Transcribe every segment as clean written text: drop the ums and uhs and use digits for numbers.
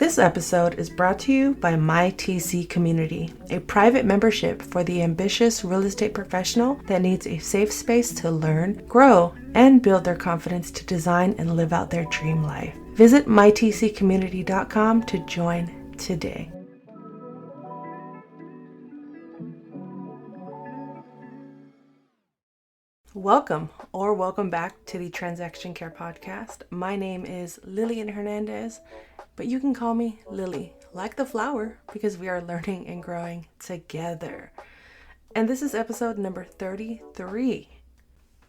This episode is brought to you by My TC Community, a private membership for the ambitious real estate professional that needs a safe space to learn, grow, and build their confidence to design and live out their dream life. Visit mytccommunity.com to join today. Welcome back to the Transaction Care Podcast. My name is Lillian Hernandez, but you can call me Lilly, like the flower, because we are learning and growing together. And this is episode number 33.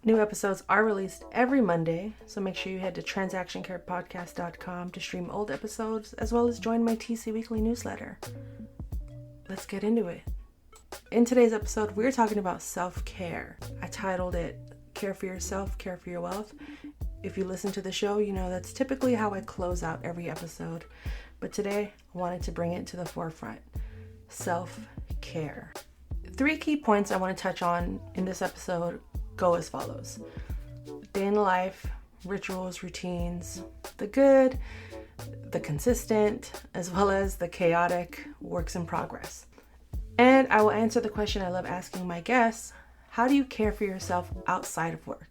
New episodes are released every Monday, so make sure you head to transactioncarepodcast.com to stream old episodes, as well as join my TC Weekly newsletter. Let's get into it. In today's episode, we're talking about self-care. I titled it, Care for Yourself, Care for Your Wealth. If you listen to the show, you know that's typically how I close out every episode. But today, I wanted to bring it to the forefront. Self-care. 3 key points I want to touch on in this episode go as follows. Day in the life, rituals, routines, the good, the consistent, as well as the chaotic works in progress. And I will answer the question I love asking my guests: how do you care for yourself outside of work?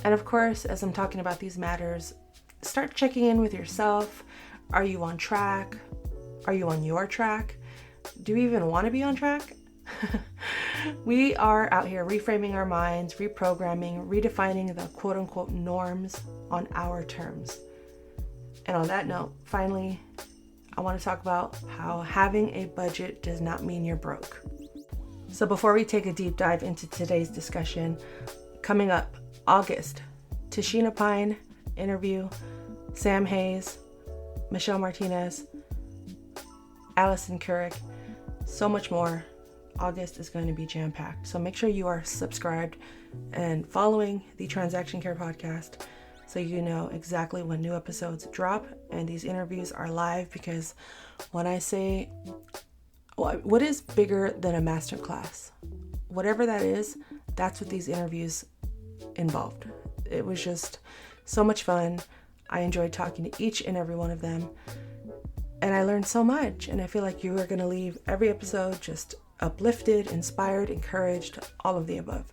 And of course, as I'm talking about these matters, start checking in with yourself. Are you on track? Are you on your track? Do you even want to be on track? We are out here reframing our minds, reprogramming, redefining the quote unquote norms on our terms. And on that note, finally, I want to talk about how having a budget does not mean you're broke. So before we take a deep dive into today's discussion, coming up, August, Tashina Pine interview, Sam Hayes, Michelle Martinez, Allison Couric, so much more. August is going to be jam-packed. So make sure you are subscribed and following the Transaction Care Podcast so you know exactly when new episodes drop, and these interviews are live, because when I say, what is bigger than a masterclass? Whatever that is, that's what these interviews involved. It was just so much fun. I enjoyed talking to each and every one of them, and I learned so much, and I feel like you are going to leave every episode just uplifted, inspired, encouraged, all of the above.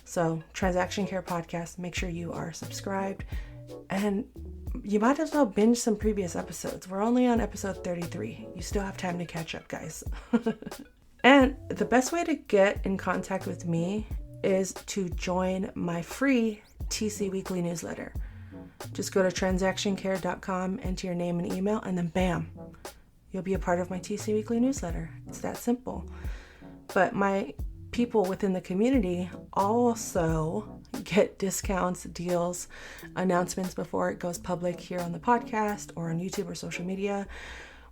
So, Transaction Care Podcast, make sure you are subscribed, and you might as well binge some previous episodes. We're only on episode 33. You still have time to catch up, guys. And the best way to get in contact with me is to join my free TC Weekly newsletter. Just go to transactioncare.com, enter your name and email, and then bam, you'll be a part of my TC Weekly newsletter. It's that simple. But my people within the community also get discounts, deals, announcements before it goes public here on the podcast or on YouTube or social media.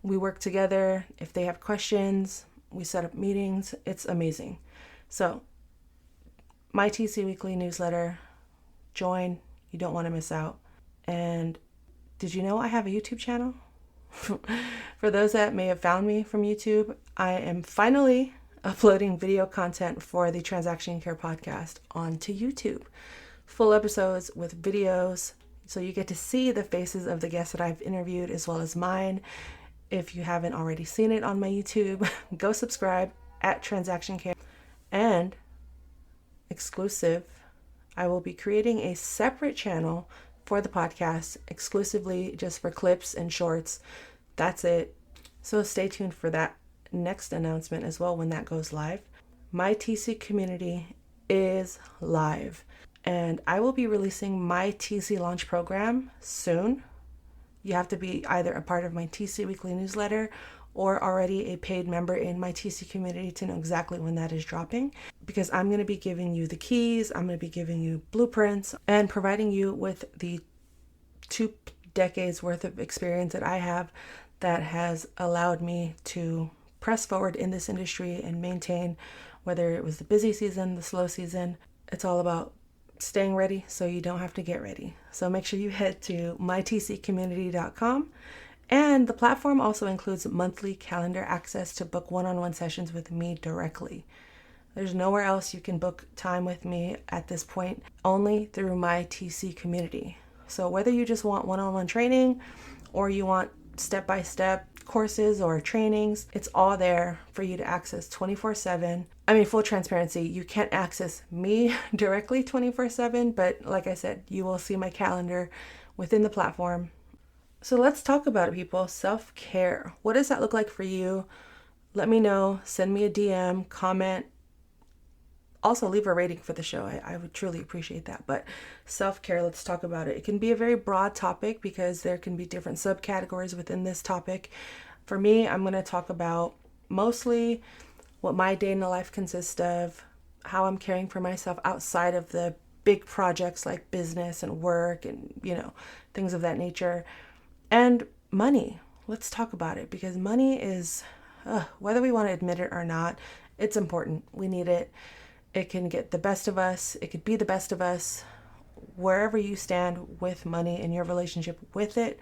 We work together. If they have questions, we set up meetings. It's amazing. So, my TC Weekly newsletter, join. You don't want to miss out. And did you know I have a YouTube channel? For those that may have found me from YouTube, I am finally uploading video content for the Transaction Care Podcast onto YouTube. Full episodes with videos, so you get to see the faces of the guests that I've interviewed as well as mine. If you haven't already seen it on my YouTube, go subscribe at Transaction Care. And exclusive, I will be creating a separate channel for the podcast, exclusively just for clips and shorts. That's it. So stay tuned for that next announcement as well when that goes live. My TC community is live, and I will be releasing my TC launch program soon. You have to be either a part of my TC Weekly newsletter or already a paid member in my TC community to know exactly when that is dropping, because I'm going to be giving you the keys, I'm going to be giving you blueprints, and providing you with the 2 decades worth of experience that I have that has allowed me to press forward in this industry and maintain, whether it was the busy season, the slow season. It's all about staying ready so you don't have to get ready. So make sure you head to mytccommunity.com. And the platform also includes monthly calendar access to book one-on-one sessions with me directly. There's nowhere else you can book time with me at this point, only through my TC community. So whether you just want one-on-one training or you want step-by-step courses or trainings. It's all there for you to access 24/7. I mean, full transparency, you can't access me directly 24/7, but like I said, you will see my calendar within the platform. So let's talk about it, people. Self-care. What does that look like for you? Let me know. Send me a DM, comment. Also, leave a rating for the show. I would truly appreciate that. But self-care, let's talk about it. It can be a very broad topic because there can be different subcategories within this topic. For me, I'm going to talk about mostly what my day in the life consists of, how I'm caring for myself outside of the big projects like business and work and, things of that nature. And money. Let's talk about it because money is, whether we want to admit it or not, it's important. We need it. It can get the best of us. It could be the best of us. Wherever you stand with money and your relationship with it,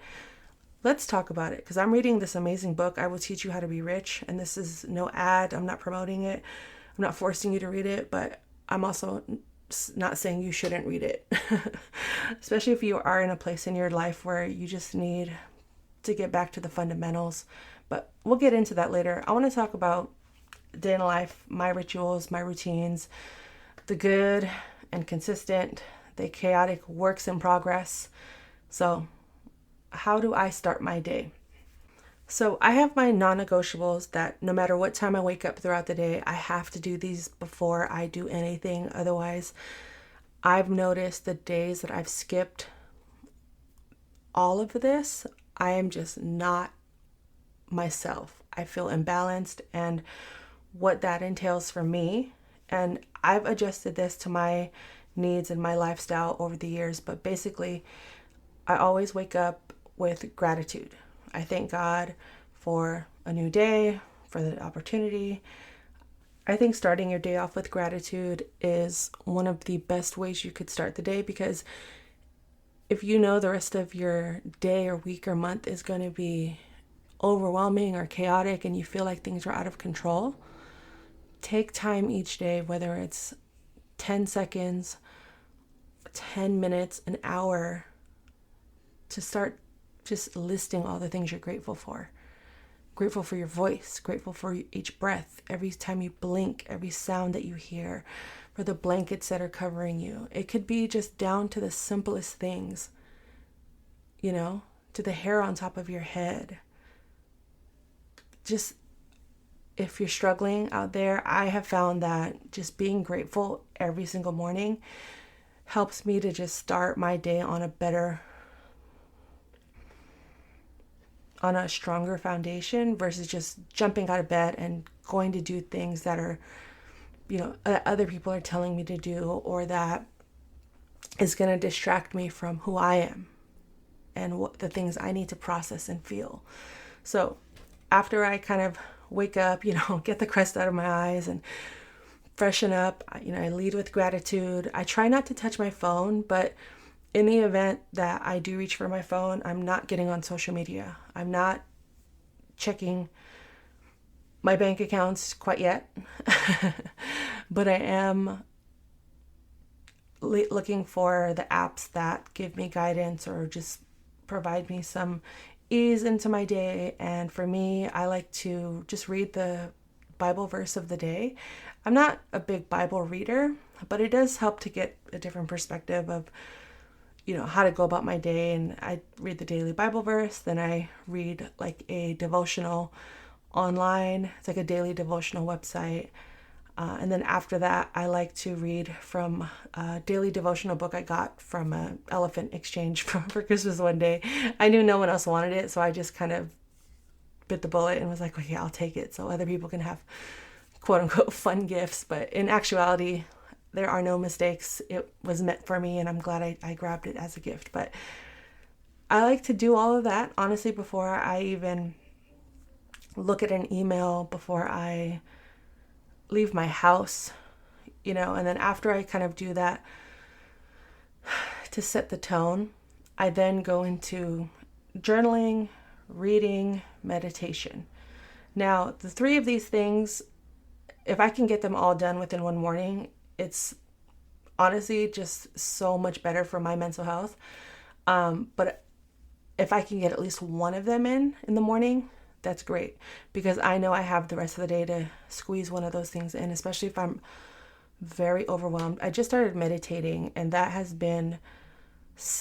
let's talk about it. Because I'm reading this amazing book, I Will Teach You How to Be Rich. And this is no ad. I'm not promoting it. I'm not forcing you to read it. But I'm also not saying you shouldn't read it. Especially if you are in a place in your life where you just need to get back to the fundamentals. But we'll get into that later. I want to talk about day in life, my rituals, my routines, the good and consistent, the chaotic works in progress. So how do I start my day? So I have my non-negotiables that no matter what time I wake up throughout the day, I have to do these before I do anything. Otherwise, I've noticed the days that I've skipped all of this, I am just not myself. I feel imbalanced, and what that entails for me. And I've adjusted this to my needs and my lifestyle over the years. But basically, I always wake up with gratitude. I thank God for a new day, for the opportunity. I think starting your day off with gratitude is one of the best ways you could start the day, because if you know the rest of your day or week or month is going to be overwhelming or chaotic and you feel like things are out of control, take time each day, whether it's 10 seconds, 10 minutes, an hour, to start just listing all the things you're grateful for. Grateful for your voice, grateful for each breath, every time you blink, every sound that you hear, for the blankets that are covering you. It could be just down to the simplest things, to the hair on top of your head. Just, if you're struggling out there, I have found that just being grateful every single morning helps me to just start my day on a stronger foundation versus just jumping out of bed and going to do things that are, other people are telling me to do, or that is going to distract me from who I am and what the things I need to process and feel. So after I kind of wake up, get the crust out of my eyes and freshen up, I lead with gratitude. I try not to touch my phone, but in the event that I do reach for my phone, I'm not getting on social media. I'm not checking my bank accounts quite yet, but I am looking for the apps that give me guidance or just provide me some ease into my day. And for me, I like to just read the Bible verse of the day. I'm not a big Bible reader, but it does help to get a different perspective of how to go about my day. And I read the daily Bible verse, then I read like a devotional online. It's like a daily devotional website. And then after that, I like to read from a daily devotional book I got from an elephant exchange for Christmas one day. I knew no one else wanted it, so I just kind of bit the bullet and was like, okay, I'll take it so other people can have quote unquote fun gifts. But in actuality, there are no mistakes. It was meant for me, and I'm glad I grabbed it as a gift. But I like to do all of that, honestly, before I even look at an email, before I leave my house, and then after I kind of do that to set the tone, I then go into journaling, reading, meditation. Now, the three of these things, if I can get them all done within one morning, it's honestly just so much better for my mental health. But if I can get at least one of them in the morning, that's great, because I know I have the rest of the day to squeeze one of those things in, especially if I'm very overwhelmed. I just started meditating, and that has been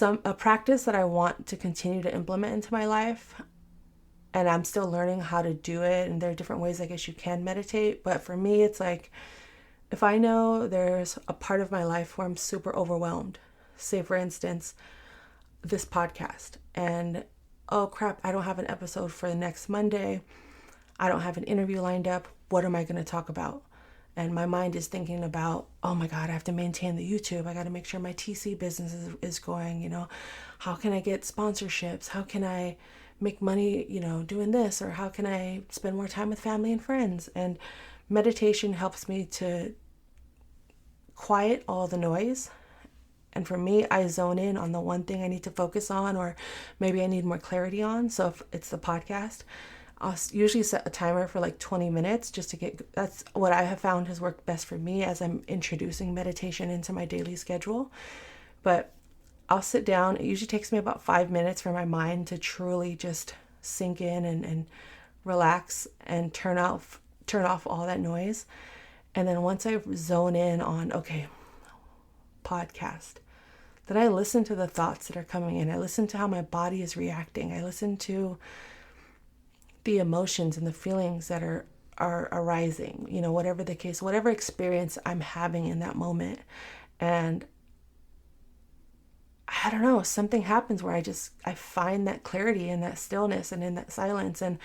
a practice that I want to continue to implement into my life. And I'm still learning how to do it. And there are different ways I guess you can meditate. But for me, it's like, if I know there's a part of my life where I'm super overwhelmed, say for instance, this podcast, and oh crap, I don't have an episode for the next Monday. I don't have an interview lined up. What am I going to talk about? And my mind is thinking about, oh my God, I have to maintain the YouTube. I got to make sure my TC business is going, how can I get sponsorships? How can I make money, doing this? Or how can I spend more time with family and friends? And meditation helps me to quiet all the noise. And for me, I zone in on the one thing I need to focus on, or maybe I need more clarity on. So if it's the podcast, I'll usually set a timer for like 20 minutes just to that's what I have found has worked best for me as I'm introducing meditation into my daily schedule. But I'll sit down. It usually takes me about 5 minutes for my mind to truly just sink in and relax and turn off all that noise. And then once I zone in on, okay, podcast, then I listen to the thoughts that are coming in. I listen to how my body is reacting. I listen to the emotions and the feelings that are arising, whatever the case, whatever experience I'm having in that moment. And I don't know, something happens where I find that clarity in that stillness and in that silence. And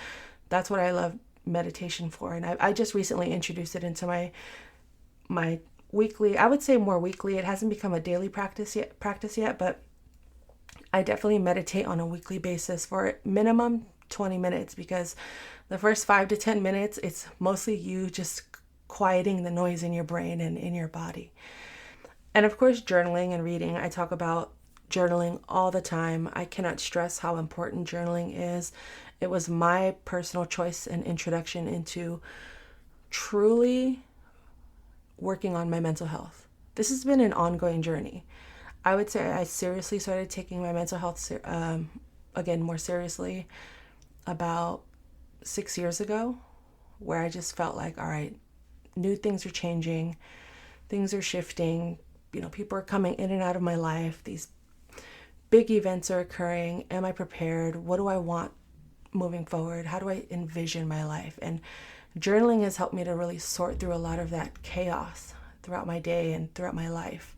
that's what I love meditation for. And I just recently introduced it into my weekly, I would say more weekly. It hasn't become a daily practice yet, but I definitely meditate on a weekly basis for minimum 20 minutes, because the first 5 to 10 minutes, it's mostly you just quieting the noise in your brain and in your body. And of course, journaling and reading. I talk about journaling all the time. I cannot stress how important journaling is. It was my personal choice and introduction into truly working on my mental health. This has been an ongoing journey. I would say I seriously started taking my mental health again more seriously about 6 years ago, where I just felt like, all right, new things are changing, things are shifting, people are coming in and out of my life, these big events are occurring. Am I prepared? What do I want moving forward? How do I envision my life? And journaling has helped me to really sort through a lot of that chaos throughout my day and throughout my life.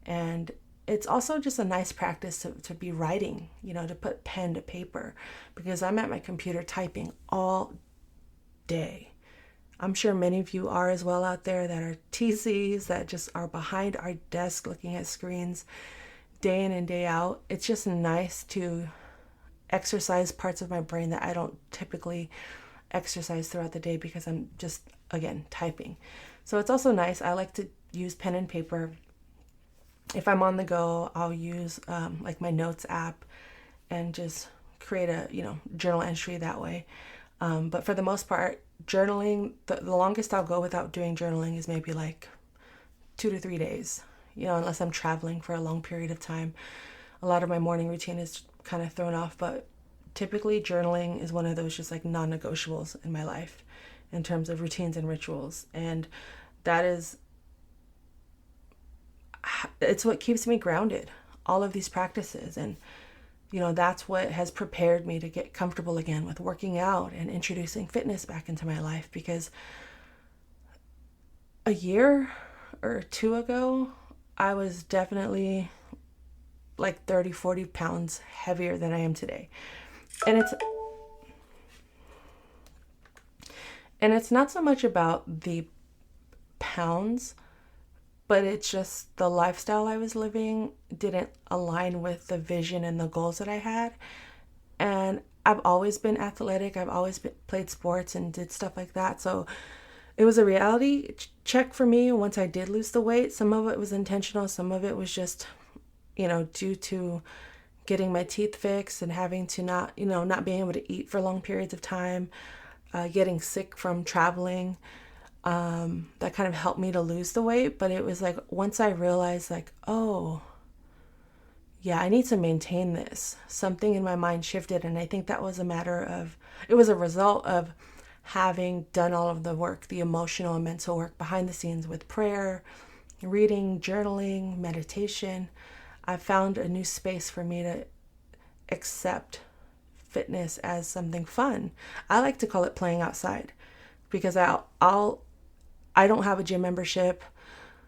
And it's also just a nice practice to be writing, to put pen to paper, because I'm at my computer typing all day. I'm sure many of you are as well out there that are TCs that just are behind our desk looking at screens day in and day out. It's just nice to exercise parts of my brain that I don't typically exercise throughout the day because I'm just, again, typing. So it's also nice. I like to use pen and paper. If I'm on the go, I'll use like my notes app and just create a journal entry that way. But for the most part, journaling, the longest I'll go without doing journaling is maybe like 2 to 3 days, unless I'm traveling for a long period of time. A lot of my morning routine is kind of thrown off, but typically journaling is one of those just like non-negotiables in my life in terms of routines and rituals. And it's what keeps me grounded, all of these practices. And, that's what has prepared me to get comfortable again with working out and introducing fitness back into my life, because a year or 2 ago, I was definitely like 30, 40 pounds heavier than I am today. And it's not so much about the pounds, but it's just the lifestyle I was living didn't align with the vision and the goals that I had. And I've always been athletic. I've always played sports and did stuff like that. So it was a reality check for me once I did lose the weight. Some of it was intentional. Some of it was just, due to getting my teeth fixed and having to not being able to eat for long periods of time, getting sick from traveling. That kind of helped me to lose the weight. But it was like, once I realized like, oh, yeah, I need to maintain this. Something in my mind shifted, and I think that was it was a result of having done all of the work, the emotional and mental work behind the scenes with prayer, reading, journaling, meditation. I found a new space for me to accept fitness as something fun. I like to call it playing outside, because I don't have a gym membership.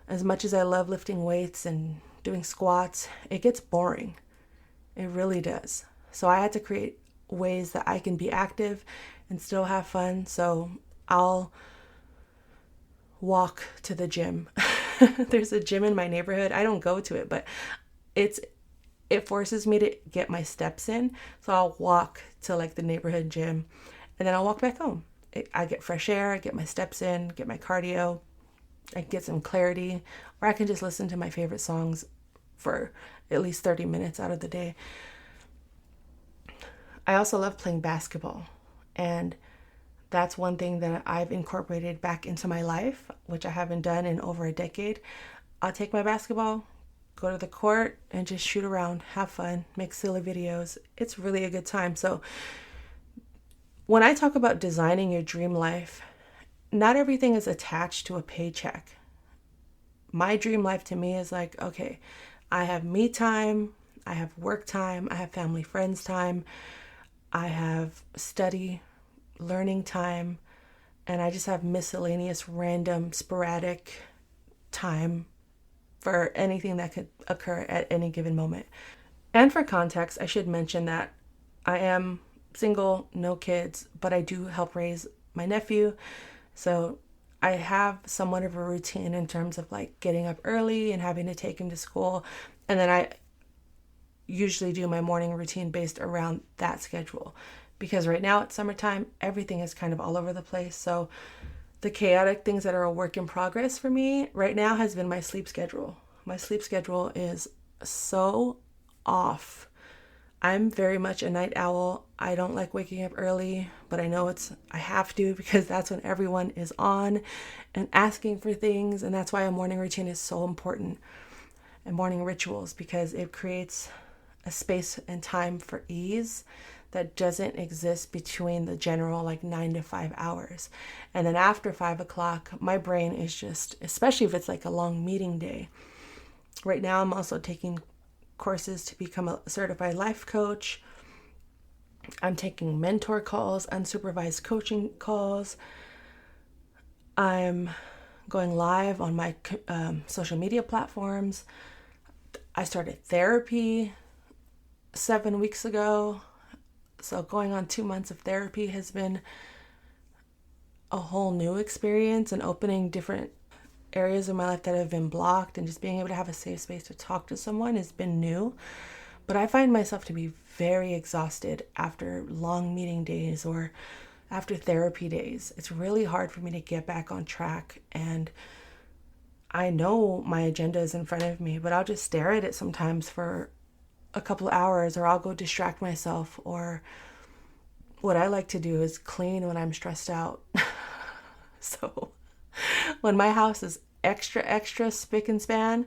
As much as I love lifting weights and doing squats, it gets boring. It really does. So I had to create ways that I can be active and still have fun. So I'll walk to the gym. There's a gym in my neighborhood. I don't go to it, but it forces me to get my steps in. So I'll walk to like the neighborhood gym, and then I'll walk back home. I get fresh air, I get my steps in, get my cardio, I get some clarity, or I can just listen to my favorite songs for at least 30 minutes out of the day. I also love playing basketball, and that's one thing that I've incorporated back into my life, which I haven't done in over a decade. I'll take my basketball, go to the court, and just shoot around, have fun, make silly videos. It's really a good time. So when I talk about designing your dream life, not everything is attached to a paycheck. My dream life to me is like, okay, I have me time, I have work time, I have family friends time, I have study, learning time, and I just have miscellaneous, random, sporadic time for anything that could occur at any given moment. And for context, I should mention that I am single, no kids, but I do help raise my nephew. So I have somewhat of a routine in terms of like getting up early and having to take him to school. And then I usually do my morning routine based around that schedule. Because right now it's summertime, everything is kind of all over the place. So the chaotic things that are a work in progress for me right now has been my sleep schedule. My sleep schedule is so off. I'm very much a night owl. I don't like waking up early, but I know I have to, because that's when everyone is on and asking for things. And that's why a morning routine is so important, and morning rituals, because it creates a space and time for ease that doesn't exist between the general like 9 to 5 hours. And then after 5 o'clock, my brain is just, especially if it's like a long meeting day. Right now, I'm also taking courses to become a certified life coach. I'm taking mentor calls, unsupervised coaching calls. I'm going live on my social media platforms. I started therapy 7 weeks ago. So going on 2 months of therapy has been a whole new experience, and opening different areas of my life that have been blocked, and just being able to have a safe space to talk to someone has been new. But I find myself to be very exhausted after long meeting days or after therapy days. It's really hard for me to get back on track, and I know my agenda is in front of me, but I'll just stare at it sometimes for a couple of hours, or I'll go distract myself. Or what I like to do is clean when I'm stressed out. So when my house is extra spick and span,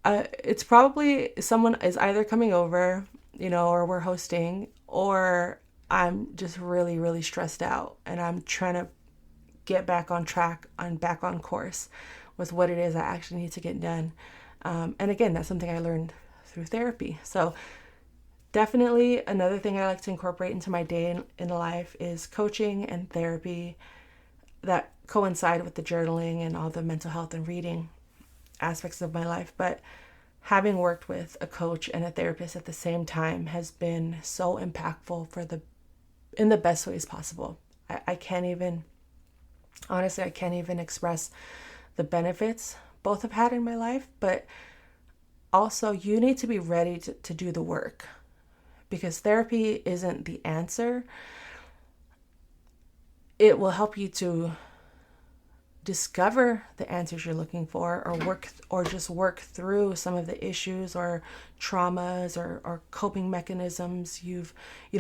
it's probably someone is either coming over, or we're hosting, or I'm just really, really stressed out, and I'm trying to get back on track, back on course with what it is I actually need to get done. And again, that's something I learned through therapy. So definitely another thing I like to incorporate into my day in life is coaching and therapy that coincide with the journaling and all the mental health and reading aspects of my life. But having worked with a coach and a therapist at the same time has been so impactful in the best ways possible. I can't even express the benefits both have had in my life. But also, you need to be ready to do the work, because therapy isn't the answer. It will help you to discover the answers you're looking for, or just work through some of the issues or traumas or coping mechanisms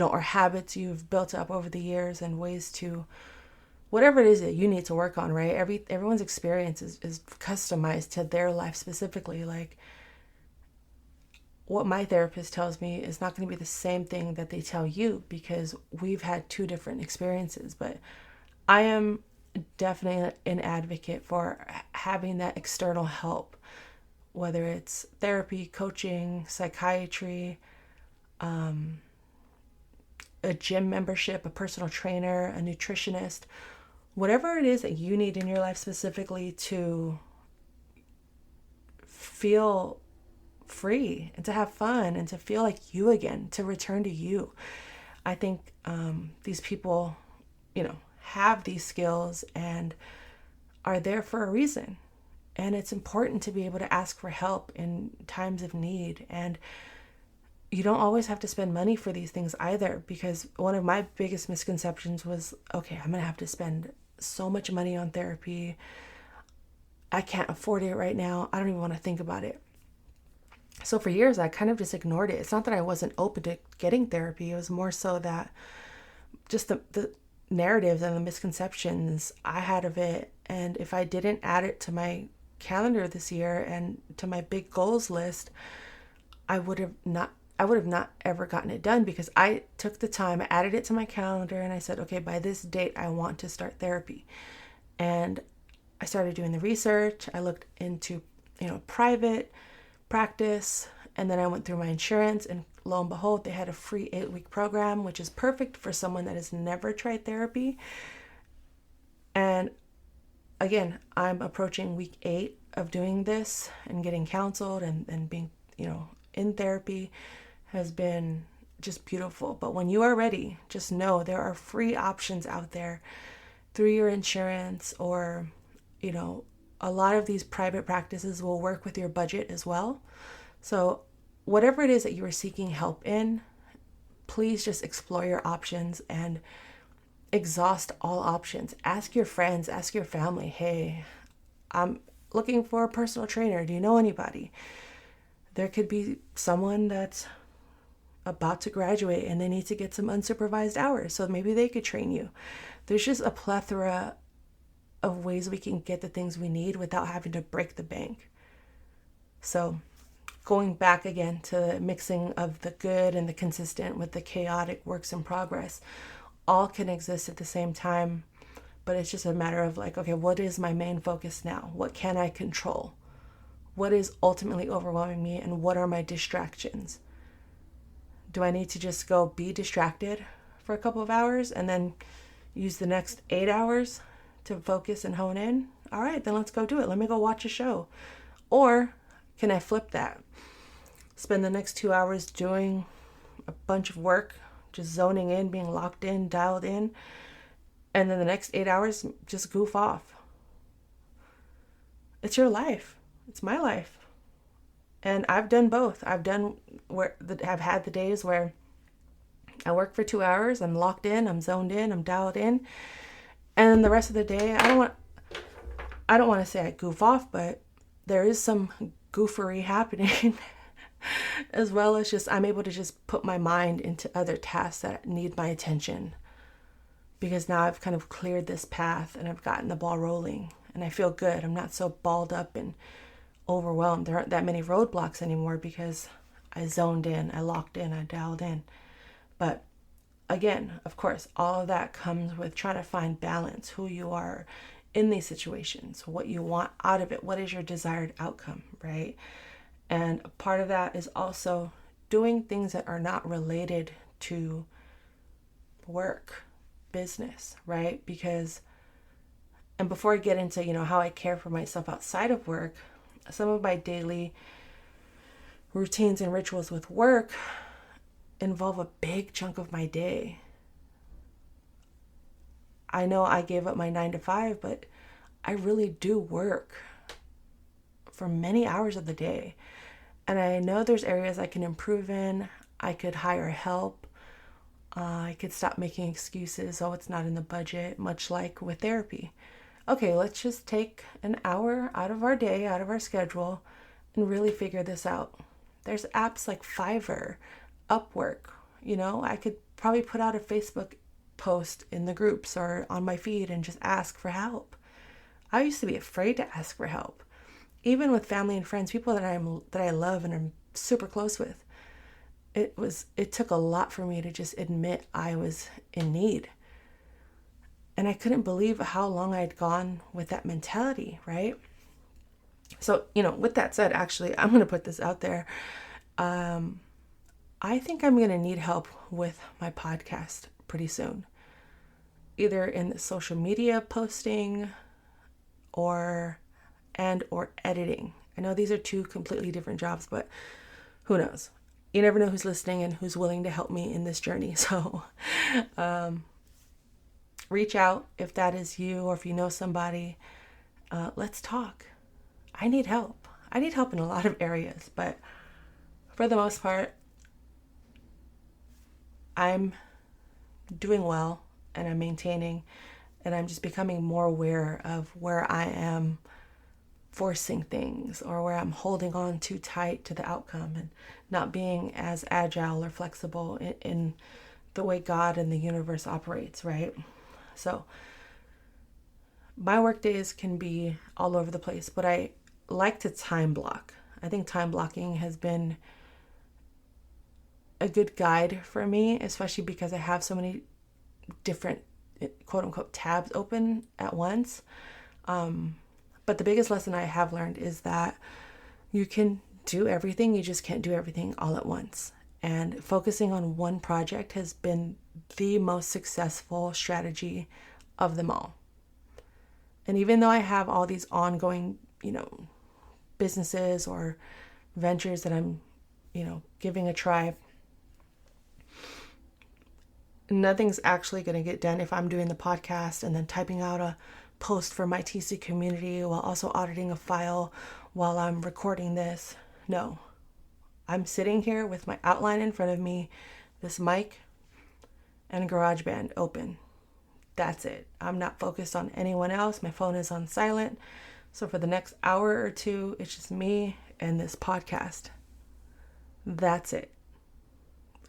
or habits you've built up over the years, and ways to whatever it is that you need to work on, right? Everyone's experience is customized to their life specifically. Like, what my therapist tells me is not going to be the same thing that they tell you, because we've had two different experiences. But I am definitely an advocate for having that external help, whether it's therapy, coaching, psychiatry, a gym membership, a personal trainer, a nutritionist, whatever it is that you need in your life specifically to feel free and to have fun and to feel like you again, to return to you. I think these people, have these skills and are there for a reason. And it's important to be able to ask for help in times of need. And you don't always have to spend money for these things either, because one of my biggest misconceptions was, okay, I'm going to have to spend so much money on therapy. I can't afford it right now. I don't even want to think about it. So for years, I kind of just ignored it. It's not that I wasn't open to getting therapy. It was more so that just the narratives and the misconceptions I had of it. And if I didn't add it to my calendar this year and to my big goals list, I would have not ever gotten it done, because I took the time, I added it to my calendar, and I said, okay, by this date, I want to start therapy. And I started doing the research. I looked into, private practice, and then I went through my insurance, and lo and behold, they had a free 8-week program, which is perfect for someone that has never tried therapy. And again, I'm approaching week 8 of doing this and getting counseled and being, in therapy has been just beautiful. But when you are ready, just know there are free options out there through your insurance, or, a lot of these private practices will work with your budget as well. So whatever it is that you are seeking help in, please just explore your options and exhaust all options. Ask your friends, ask your family, hey, I'm looking for a personal trainer. Do you know anybody? There could be someone that's about to graduate and they need to get some unsupervised hours, so maybe they could train you. There's just a plethora of ways we can get the things we need without having to break the bank. So going back again to the mixing of the good and the consistent with the chaotic works in progress, all can exist at the same time, but it's just a matter of like, okay, what is my main focus now? What can I control? What is ultimately overwhelming me, and what are my distractions? Do I need to just go be distracted for a couple of hours and then use the next 8 hours to focus and hone in? All right, then let's go do it. Let me go watch a show. Or can I flip that? Spend the next 2 hours doing a bunch of work, just zoning in, being locked in, dialed in, and then the next 8 hours, just goof off. It's your life. It's my life. And I've done both. I've had the days where I work for 2 hours, I'm locked in, I'm zoned in, I'm dialed in. And then the rest of the day, I don't want to say I goof off, but there is some goofery happening as well as just I'm able to just put my mind into other tasks that need my attention, because now I've kind of cleared this path and I've gotten the ball rolling and I feel good. I'm not so balled up and overwhelmed. There aren't that many roadblocks anymore because I zoned in, I locked in, I dialed in. But again, of course, all of that comes with trying to find balance, who you are in these situations, what you want out of it, what is your desired outcome, right? And a part of that is also doing things that are not related to work, business, right? Because, and before I get into, how I care for myself outside of work, some of my daily routines and rituals with work involve a big chunk of my day. I know I gave up my 9 to 5, but I really do work for many hours of the day. And I know there's areas I can improve in. I could hire help. I could stop making excuses. Oh, it's not in the budget, much like with therapy. Okay, let's just take an hour out of our day, out of our schedule, and really figure this out. There's apps like Fiverr, Upwork. I could probably put out a Facebook post in the groups or on my feed and just ask for help. I used to be afraid to ask for help. Even with family and friends, people that I love and super close with. It took a lot for me to just admit I was in need. And I couldn't believe how long I'd gone with that mentality, right? So, with that said, actually, I'm going to put this out there. I think I'm going to need help with my podcast pretty soon. Either in the social media posting or editing. I know these are two completely different jobs, but who knows? You never know who's listening and who's willing to help me in this journey. So reach out if that is you or if you know somebody. Let's talk. I need help. I need help in a lot of areas, but for the most part, I'm doing well and I'm maintaining, and I'm just becoming more aware of where I am forcing things or where I'm holding on too tight to the outcome and not being as agile or flexible in the way God and the universe operates, right? So my work days can be all over the place, but I like to time block. I think time blocking has been a good guide for me, especially because I have so many different quote unquote tabs open at once. But the biggest lesson I have learned is that you can do everything, you just can't do everything all at once. And focusing on one project has been the most successful strategy of them all. And even though I have all these ongoing, businesses or ventures that I'm, giving a try, nothing's actually going to get done if I'm doing the podcast and then typing out a post for my TC community while also auditing a file while I'm recording this. No, I'm sitting here with my outline in front of me, this mic and GarageBand open. That's it. I'm not focused on anyone else. My phone is on silent. So for the next hour or two, it's just me and this podcast. That's it.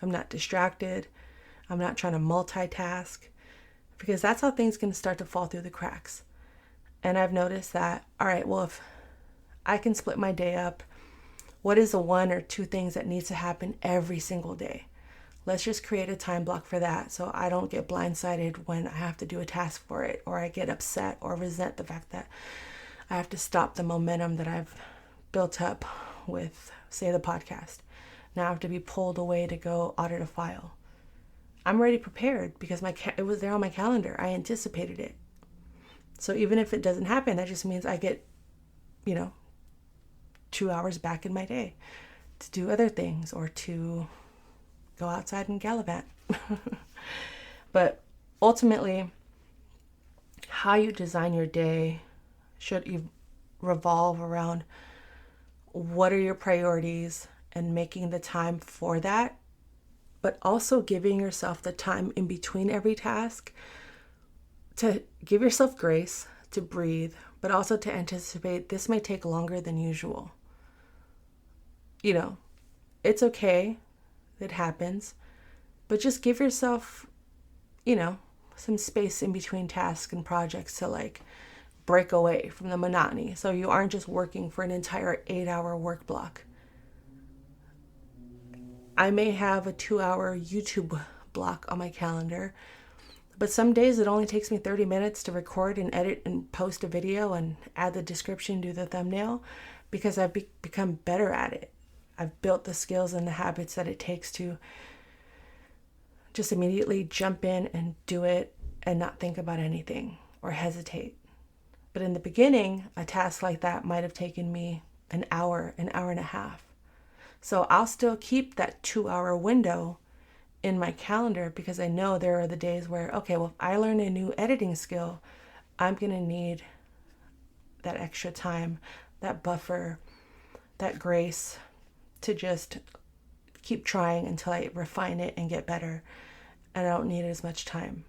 I'm not distracted. I'm not trying to multitask, because that's how things can start to fall through the cracks. And I've noticed that, all right, well, if I can split my day up, what is the one or two things that needs to happen every single day? Let's just create a time block for that so I don't get blindsided when I have to do a task for it, or I get upset or resent the fact that I have to stop the momentum that I've built up with, say, the podcast. Now I have to be pulled away to go audit a file. I'm already prepared because it was there on my calendar. I anticipated it. So even if it doesn't happen, that just means I get, 2 hours back in my day to do other things or to go outside and gallivant. But ultimately, how you design your day should revolve around what are your priorities and making the time for that, but also giving yourself the time in between every task to give yourself grace, to breathe, but also to anticipate this may take longer than usual. It's okay. It happens. But just give yourself, some space in between tasks and projects to break away from the monotony. So you aren't just working for an entire 8-hour work block. I may have a 2-hour YouTube block on my calendar, but some days it only takes me 30 minutes to record and edit and post a video and add the description, do the thumbnail, because I've become better at it. I've built the skills and the habits that it takes to just immediately jump in and do it and not think about anything or hesitate. But in the beginning, a task like that might have taken me an hour and a half. So I'll still keep that 2-hour window in my calendar because I know there are the days where, okay, well, if I learn a new editing skill, I'm going to need that extra time, that buffer, that grace to just keep trying until I refine it and get better, and I don't need as much time.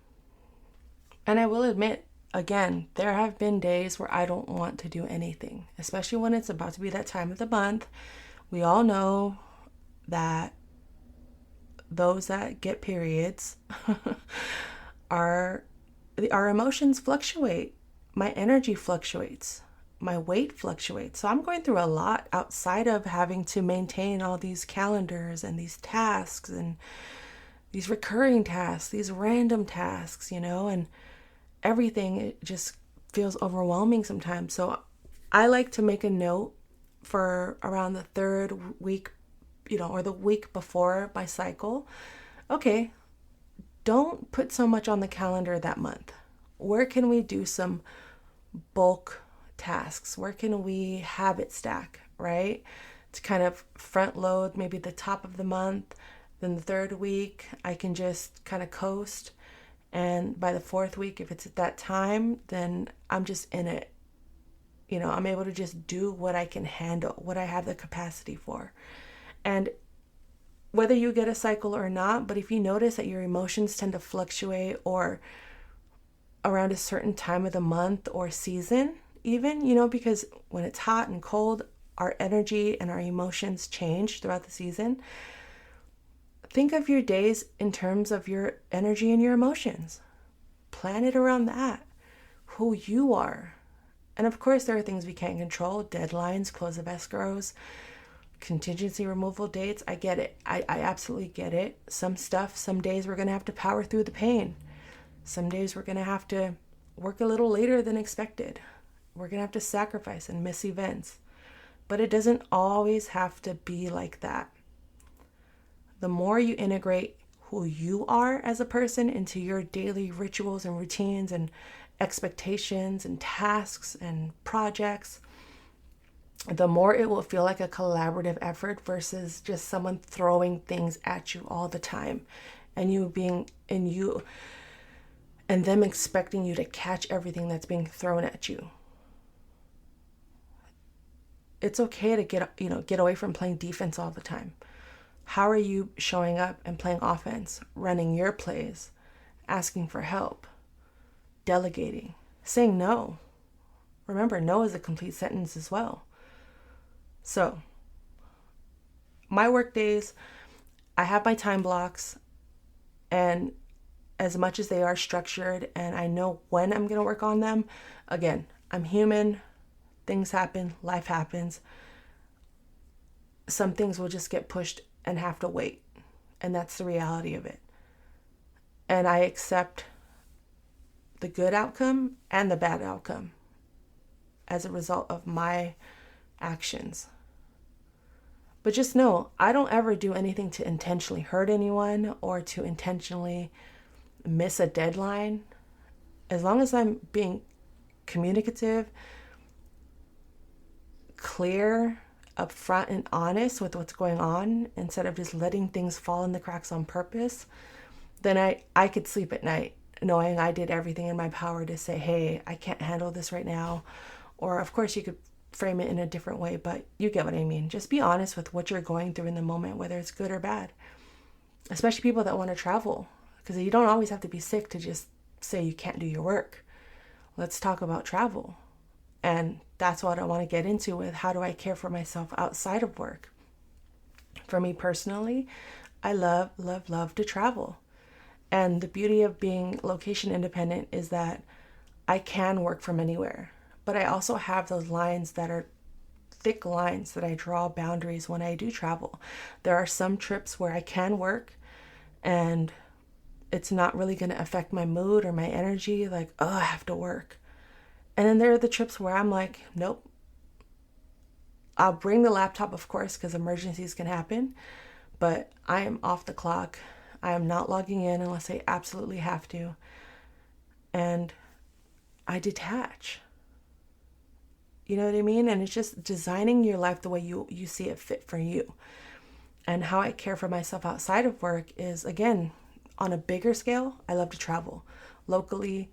And I will admit, again, there have been days where I don't want to do anything, especially when it's about to be that time of the month. We all know that those that get periods our emotions fluctuate. My energy fluctuates. my weight fluctuates. So I'm going through a lot outside of having to maintain all these calendars and these tasks and these recurring tasks, these random tasks, and everything. It just feels overwhelming sometimes. So I like to make a note for around the third week, or the week before my cycle. Okay, don't put so much on the calendar that month. Where can we do some bulk tasks? Where can we habit stack, right? To kind of front load maybe the top of the month. Then the third week, I can just kind of coast. And by the fourth week, if it's at that time, then I'm just in it. I'm able to just do what I can handle, what I have the capacity for. And whether you get a cycle or not, but if you notice that your emotions tend to fluctuate or around a certain time of the month or season, even, because when it's hot and cold, our energy and our emotions change throughout the season. Think of your days in terms of your energy and your emotions. Plan it around that, who you are. And of course, there are things we can't control, deadlines, close of escrows, contingency removal dates. I get it. I absolutely get it. Some days we're going to have to power through the pain. Some days we're going to have to work a little later than expected. We're going to have to sacrifice and miss events. But it doesn't always have to be like that. The more you integrate who you are as a person into your daily rituals and routines and expectations and tasks and projects, the more it will feel like a collaborative effort versus just someone throwing things at you all the time and and them expecting you to catch everything that's being thrown at you. It's okay to get away from playing defense all the time. How are you showing up and playing offense, running your plays, asking for help, delegating, saying no? Remember, no is a complete sentence as well. So, my work days, I have my time blocks, and as much as they are structured and I know when I'm going to work on them, again, I'm human, things happen, life happens. Some things will just get pushed and have to wait. And that's the reality of it. And I accept the good outcome and the bad outcome as a result of my actions. But just know, I don't ever do anything to intentionally hurt anyone or to intentionally miss a deadline. As long as I'm being communicative, clear, upfront and honest with what's going on, instead of just letting things fall in the cracks on purpose, then I could sleep at night knowing I did everything in my power to say, hey, I can't handle this right now. Or of course you could frame it in a different way, but you get what I mean. Just be honest with what you're going through in the moment, whether it's good or bad. Especially people that want to travel, because you don't always have to be sick to just say you can't do your work. Let's talk about travel. And that's what I want to get into with how do I care for myself outside of work. For me personally, I love, love, love to travel. And the beauty of being location independent is that I can work from anywhere. But I also have those lines that are thick lines that I draw boundaries when I do travel. There are some trips where I can work and it's not really going to affect my mood or my energy. Like, oh, I have to work. And then there are the trips where I'm like, nope. I'll bring the laptop, of course, because emergencies can happen. But I am off the clock. I am not logging in unless I absolutely have to. And I detach. You know what I mean? And it's just designing your life the way you see it fit for you. And how I care for myself outside of work is, again, on a bigger scale, I love to travel. Locally,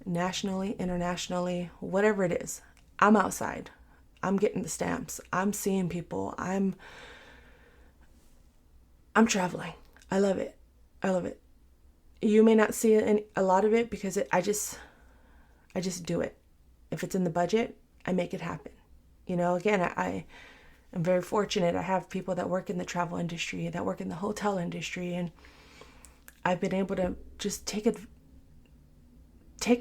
nationally, internationally, whatever it is. I'm outside. I'm getting the stamps. I'm seeing people. I'm traveling. I love it. I love it. You may not see a lot of it because I just do it. If it's in the budget, I make it happen. You know, again, I am very fortunate. I have people that work in the travel industry, that work in the hotel industry, and I've been able to just take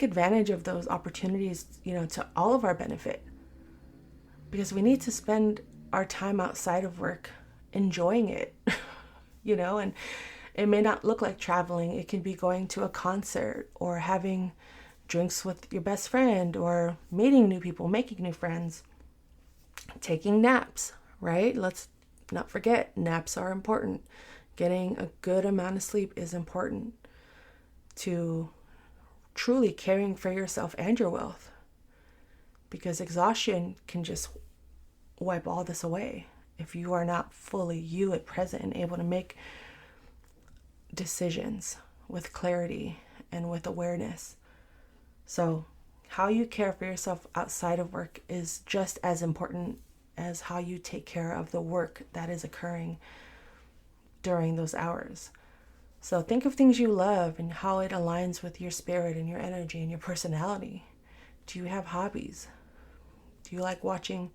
advantage of those opportunities, you know, to all of our benefit. because we need to spend our time outside of work enjoying it, and it may not look like traveling. It can be going to a concert or having drinks with your best friend or meeting new people, making new friends, taking naps, right? Let's not forget, naps are important. Getting a good amount of sleep is important to truly caring for yourself and your wealth, because exhaustion can just wipe all this away if you are not fully you at present and able to make decisions with clarity and with awareness. So how you care for yourself outside of work is just as important as how you take care of the work that is occurring during those hours. So think of things you love and how it aligns with your spirit and your energy and your personality. Do you have hobbies? Do you like watching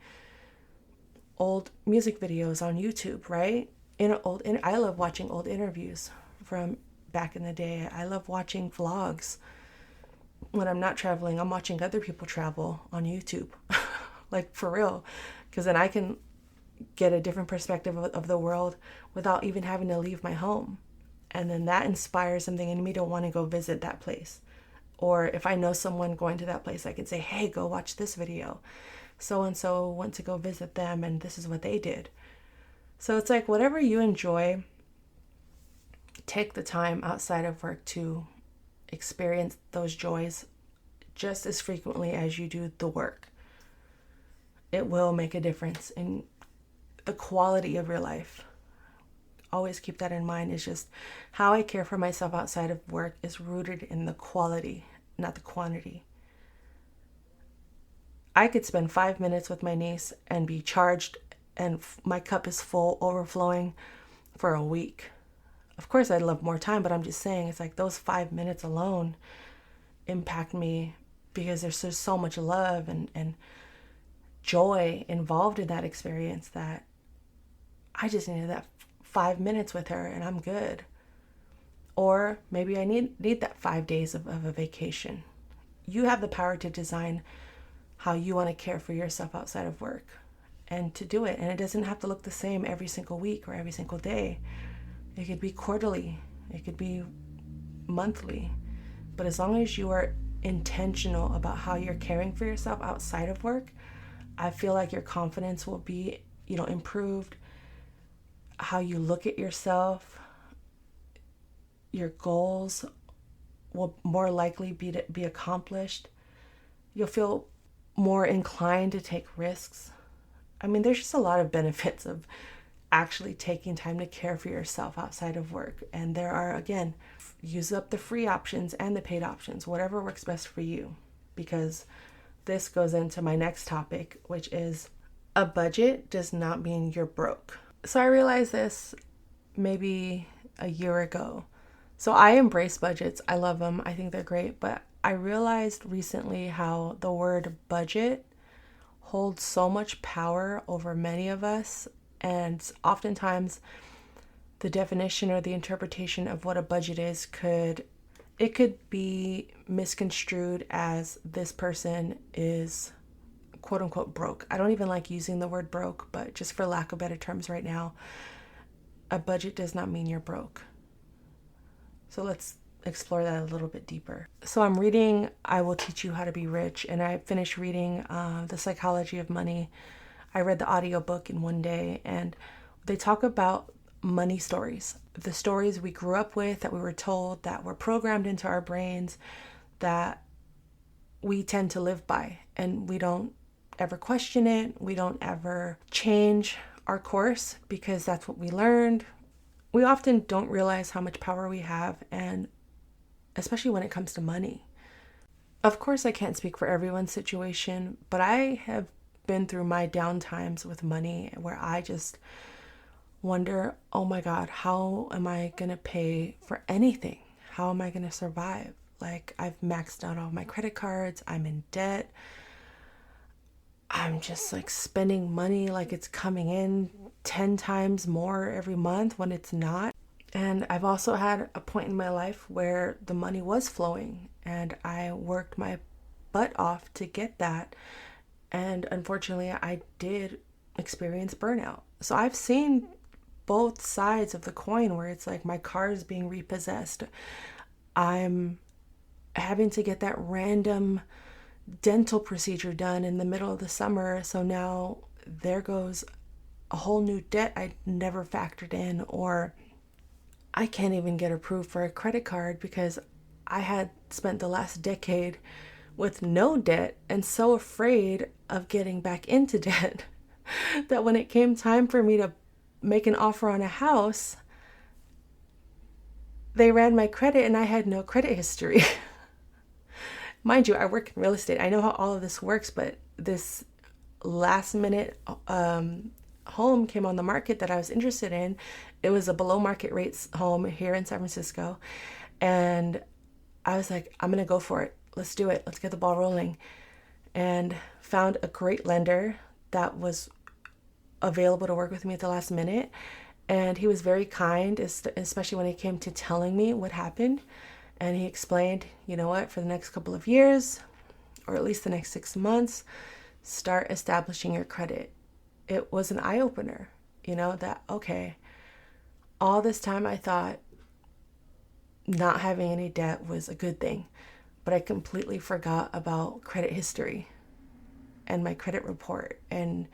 old music videos on YouTube, right? I love watching old interviews from back in the day. I love watching vlogs. When I'm not traveling, I'm watching other people travel on YouTube. Like, for real. Because then I can get a different perspective of the world without even having to leave my home. And then that inspires something in me to want to go visit that place. Or if I know someone going to that place, I can say, hey, go watch this video. So-and-so went to go visit them and this is what they did. So it's like, whatever you enjoy, take the time outside of work to experience those joys just as frequently as you do the work. It will make a difference in the quality of your life. Always keep that in mind. It's just how I care for myself outside of work is rooted in the quality, not the quantity. I could spend 5 minutes with my niece and be charged and my cup is full, overflowing for a week. Of course, I'd love more time, but I'm just saying, it's like those 5 minutes alone impact me because there's just so much love and joy involved in that experience that I just needed that 5 minutes with her and I'm good. Or maybe I need that 5 days of a vacation. You have the power to design how you want to care for yourself outside of work and to do it. And it doesn't have to look the same every single week or every single day. It could be quarterly. It could be monthly. But as long as you are intentional about how you're caring for yourself outside of work, I feel like your confidence will be, improved. How you look at yourself, your goals will more likely be accomplished. You'll feel more inclined to take risks. I mean, there's just a lot of benefits of actually taking time to care for yourself outside of work. And there are, again, use up the free options and the paid options, whatever works best for you. Because this goes into my next topic, which is a budget does not mean you're broke. So I realized this maybe a year ago. So I embrace budgets. I love them. I think they're great. But I realized recently how the word budget holds so much power over many of us. And oftentimes the definition or the interpretation of what a budget is could be misconstrued as this person is quote unquote broke. I don't even like using the word broke, but just for lack of better terms right now, a budget does not mean you're broke. So let's explore that a little bit deeper. So I'm reading I Will Teach You How to Be Rich, and I finished reading The Psychology of Money. I read the audiobook in one day, and they talk about money stories, the stories we grew up with, that we were told, that were programmed into our brains, that we tend to live by, and we don't ever question it. We don't ever change our course because that's what we learned. We often don't realize how much power we have, and especially when it comes to money. Of course, I can't speak for everyone's situation, but I have been through my down times with money where I just wonder, oh my God, how am I going to pay for anything? How am I going to survive? Like, I've maxed out all my credit cards. I'm in debt. I'm just like spending money like it's coming in 10 times more every month when it's not. And I've also had a point in my life where the money was flowing and I worked my butt off to get that. And unfortunately, I did experience burnout. So I've seen both sides of the coin where it's like my car is being repossessed. I'm having to get that random dental procedure done in the middle of the summer. So now there goes a whole new debt I never factored in, or I can't even get approved for a credit card because I had spent the last decade with no debt and so afraid of getting back into debt that when it came time for me to make an offer on a house, they ran my credit and I had no credit history. Mind you, I work in real estate. I know how all of this works, but this last minute home came on the market that I was interested in. It was a below market rates home here in San Francisco. And I was like, I'm going to go for it. Let's do it. Let's get the ball rolling. And found a great lender that was available to work with me at the last minute. And he was very kind, especially when it came to telling me what happened. And he explained, you know what, for the next couple of years, or at least the next 6 months, start establishing your credit. It was an eye-opener, that, okay, all this time I thought not having any debt was a good thing, but I completely forgot about credit history and my credit report and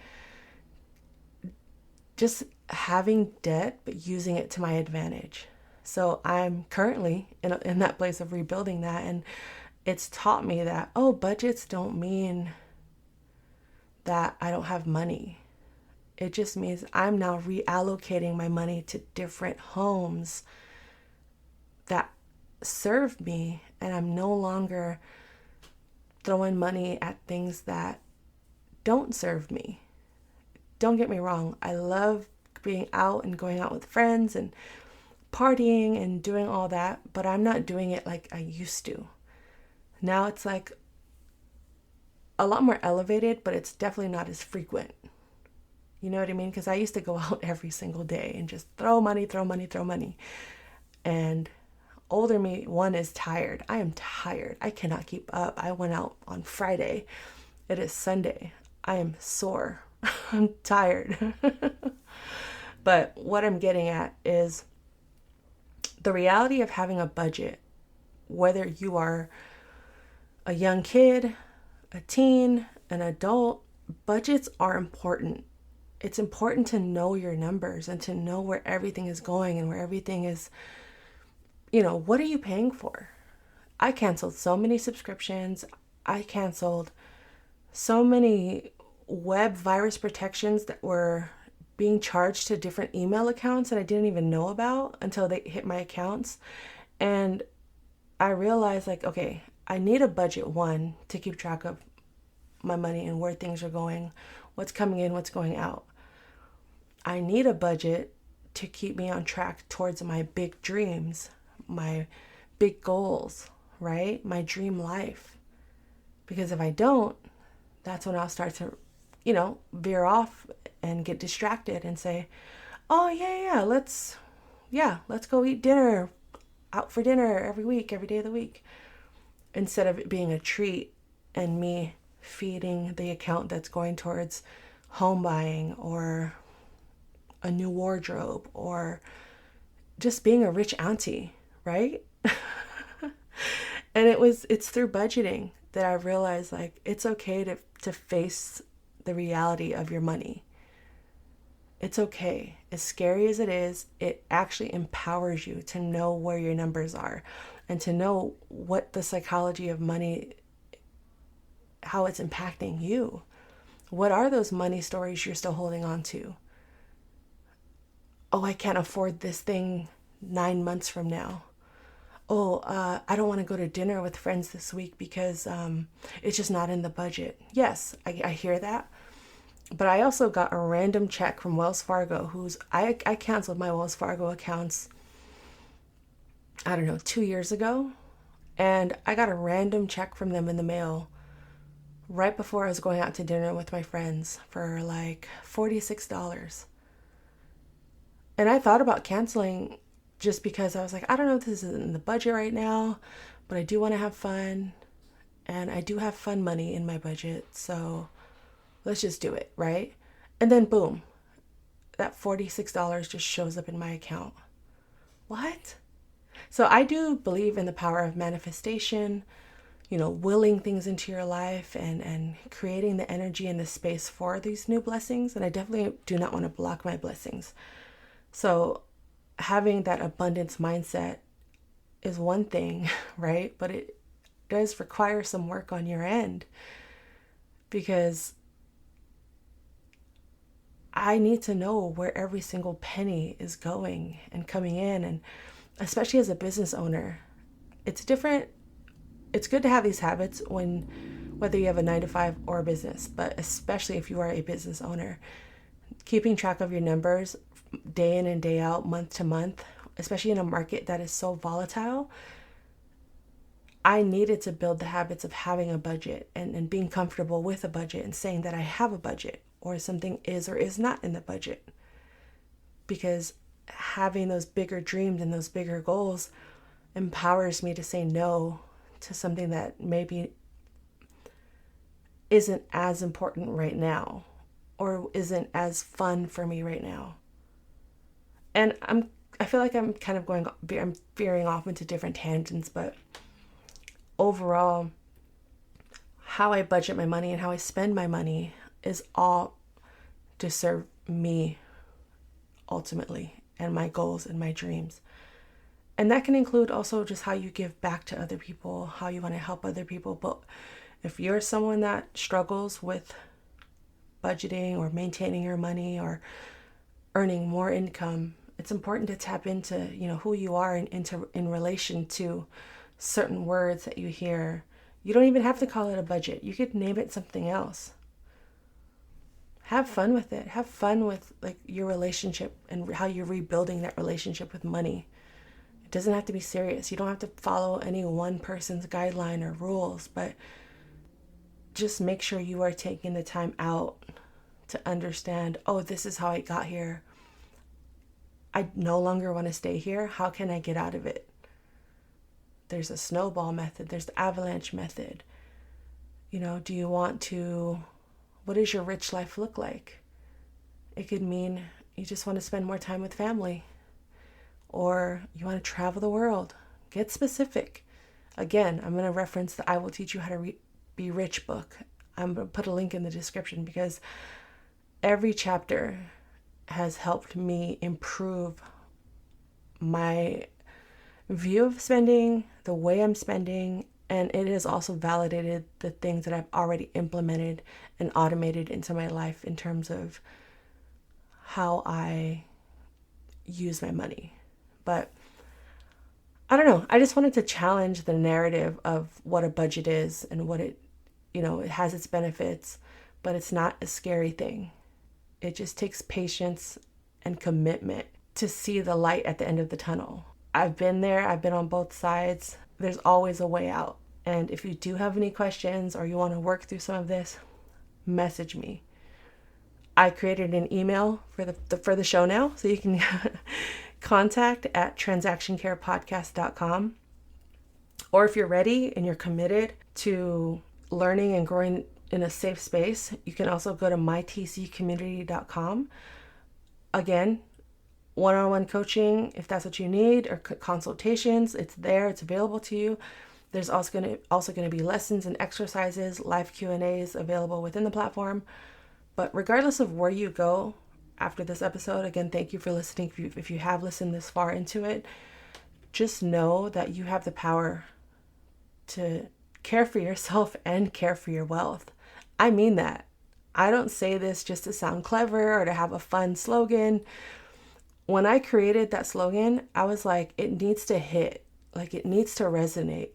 just having debt, but using it to my advantage. So I'm currently in that place of rebuilding that. And it's taught me that, budgets don't mean that I don't have money. It just means I'm now reallocating my money to different homes that serve me. And I'm no longer throwing money at things that don't serve me. Don't get me wrong. I love being out and going out with friends and partying and doing all that, but I'm not doing it like I used to. Now it's like a lot more elevated, but it's definitely not as frequent. You know what I mean? Because I used to go out every single day and just throw money. And older me, one, is tired. I am tired. I cannot keep up. I went out on Friday. It is Sunday. I am sore. I'm tired. But what I'm getting at is the reality of having a budget, whether you are a young kid, a teen, an adult, budgets are important. It's important to know your numbers and to know where everything is going and where everything is, what are you paying for? I canceled so many subscriptions. I canceled so many web virus protections that were being charged to different email accounts that I didn't even know about until they hit my accounts. And I realized, okay, I need a budget, one, to keep track of my money and where things are going, what's coming in, what's going out. I need a budget to keep me on track towards my big dreams, my big goals, right? My dream life. Because if I don't, that's when I'll start to, veer off and get distracted and say, oh, let's go eat dinner, out for dinner every week, every day of the week. Instead of it being a treat and me feeding the account that's going towards home buying or a new wardrobe or just being a rich auntie, right? And it's through budgeting that I realized it's okay to face the reality of your money. It's okay. As scary as it is, it actually empowers you to know where your numbers are and to know what the psychology of money, how it's impacting you. What are those money stories you're still holding on to? Oh, I can't afford this thing 9 months from now. Oh, I don't want to go to dinner with friends this week because it's just not in the budget. Yes, I hear that. But I also got a random check from Wells Fargo, I canceled my Wells Fargo accounts, 2 years ago. And I got a random check from them in the mail right before I was going out to dinner with my friends for $46. And I thought about canceling just because I was like, I don't know if this is in the budget right now, but I do want to have fun. And I do have fun money in my budget. So let's just do it, right? And then boom, that $46 just shows up in my account. What? So I do believe in the power of manifestation, willing things into your life and creating the energy and the space for these new blessings. And I definitely do not want to block my blessings. So having that abundance mindset is one thing, right? But it does require some work on your end, because I need to know where every single penny is going and coming in. And especially as a business owner, it's different. It's good to have these habits whether you have a 9 to 5 or a business, but especially if you are a business owner, keeping track of your numbers day in and day out, month to month, especially in a market that is so volatile. I needed to build the habits of having a budget and being comfortable with a budget and saying that I have a budget, or something is or is not in the budget. Because having those bigger dreams and those bigger goals empowers me to say no to something that maybe isn't as important right now or isn't as fun for me right now. And I feel like I'm kind of I'm veering off into different tangents, but overall, how I budget my money and how I spend my money is all to serve me ultimately, and my goals and my dreams. And that can include also just how you give back to other people, how you want to help other people. But if you're someone that struggles with budgeting or maintaining your money or earning more income, it's important to tap into, who you are and in relation to certain words that you hear. You don't even have to call it a budget. You could name it something else. Have fun with it. Have fun with your relationship and how you're rebuilding that relationship with money. It doesn't have to be serious. You don't have to follow any one person's guideline or rules, but just make sure you are taking the time out to understand, oh, this is how I got here. I no longer want to stay here. How can I get out of it? There's a snowball method. There's the avalanche method. What does your rich life look like? It could mean you just want to spend more time with family, or you want to travel the world. Get specific. Again, I'm going to reference the I Will Teach You How to Be Rich book. I'm going to put a link in the description, because every chapter has helped me improve my view of spending, the way I'm spending, and it has also validated the things that I've already implemented and automated into my life in terms of how I use my money. But I don't know. I just wanted to challenge the narrative of what a budget is and what it has its benefits, but it's not a scary thing. It just takes patience and commitment to see the light at the end of the tunnel. I've been there. I've been on both sides. There's always a way out. And if you do have any questions or you want to work through some of this, message me. I created an email for the show now, so you can contact at transactioncarepodcast.com. Or if you're ready and you're committed to learning and growing in a safe space, you can also go to mytccommunity.com. Again, one-on-one coaching, if that's what you need, or consultations, it's there, it's available to you. There's also going to be lessons and exercises, live Q&As available within the platform. But regardless of where you go after this episode, again, thank you for listening. If you have listened this far into it, just know that you have the power to care for yourself and care for your wealth. I mean that. I don't say this just to sound clever or to have a fun slogan. When I created that slogan, I was like, it needs to hit. It needs to resonate.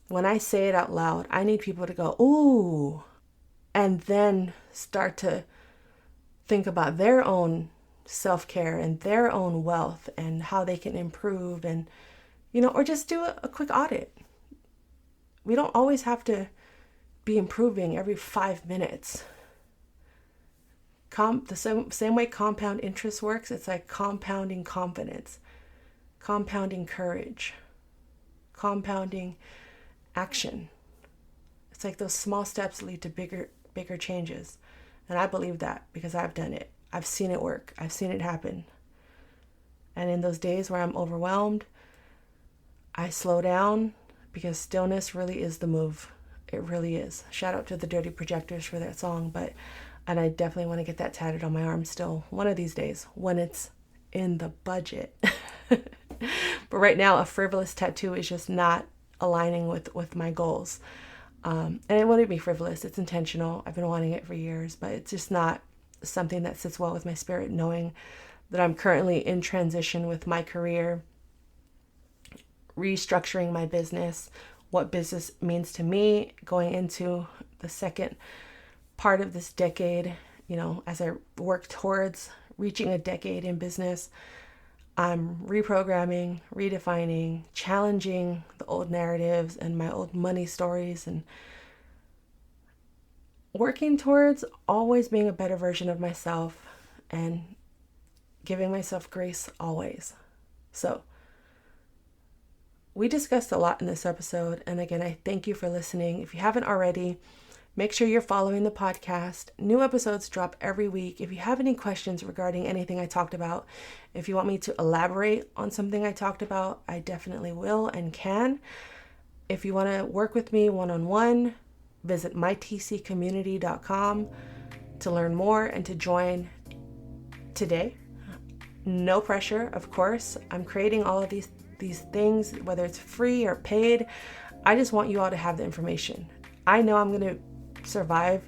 When I say it out loud, I need people to go, ooh, and then start to think about their own self-care and their own wealth and how they can improve and, or just do a quick audit. We don't always have to be improving every 5 minutes. The same way compound interest works, it's like compounding confidence, compounding courage, compounding action. It's like those small steps lead to bigger changes. And I believe that because I've done it. I've seen it work. I've seen it happen. And in those days where I'm overwhelmed, I slow down because stillness really is the move. It really is. Shout out to the Dirty Projectors for that song. And I definitely want to get that tatted on my arm still one of these days when it's in the budget. But right now, a frivolous tattoo is just not aligning with my goals. And it wouldn't be frivolous. It's intentional. I've been wanting it for years, but it's just not something that sits well with my spirit, knowing that I'm currently in transition with my career, restructuring my business, what business means to me going into the second part of this decade. You know, as I work towards reaching a decade in business, I'm reprogramming, redefining, challenging the old narratives and my old money stories, and working towards always being a better version of myself and giving myself grace always. So we discussed a lot in this episode. And again, I thank you for listening. If you haven't already, make sure you're following the podcast. New episodes drop every week. If you have any questions regarding anything I talked about, if you want me to elaborate on something I talked about, I definitely will and can. If you want to work with me one-on-one, visit mytccommunity.com to learn more and to join today. No pressure, of course. I'm creating all of these things, whether it's free or paid. I just want you all to have the information. I know I'm going to survive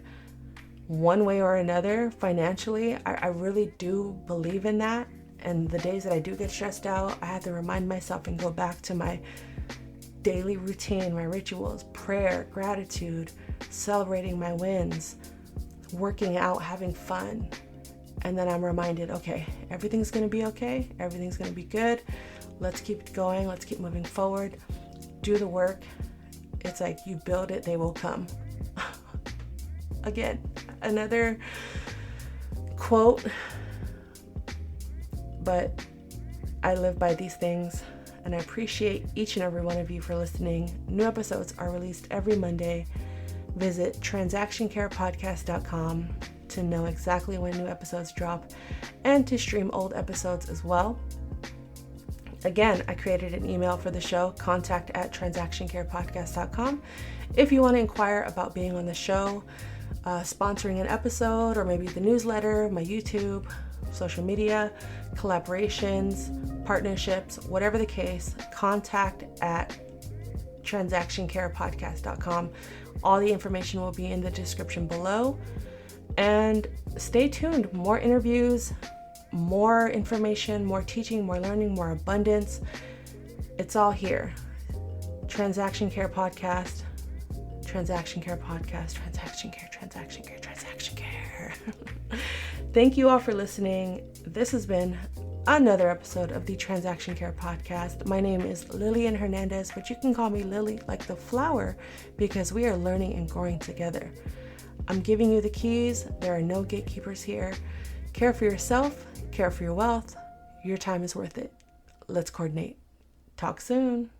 one way or another financially. I really do believe in that. And the days that I do get stressed out, I have to remind myself and go back to my daily routine, my rituals, prayer, gratitude, celebrating my wins, working out, having fun. And then I'm reminded, okay, everything's going to be okay. Everything's going to be good. Let's keep going. Let's keep moving forward. Do the work. It's like you build it, they will come. Again, another quote, but I live by these things, and I appreciate each and every one of you for listening. New episodes are released every Monday. Visit transactioncarepodcast.com to know exactly when new episodes drop and to stream old episodes as well. Again, I created an email for the show, contact@transactioncarepodcast.com. If you want to inquire about being on the show, sponsoring an episode, or maybe the newsletter, my YouTube, social media, collaborations, partnerships, whatever the case, contact@transactioncarepodcast.com. All the information will be in the description below. And stay tuned. More interviews, more information, more teaching, more learning, more abundance. It's all here. Transaction Care Podcast. Transaction Care Podcast. Transaction Care. Transaction Care. Transaction Care. Thank you all for listening. This has been another episode of the Transaction Care Podcast. My name is Lillian Hernandez, but you can call me Lily, like the flower, because we are learning and growing together. I'm giving you the keys. There are no gatekeepers here. Care for yourself. Care for your wealth. Your time is worth it. Let's coordinate. Talk soon.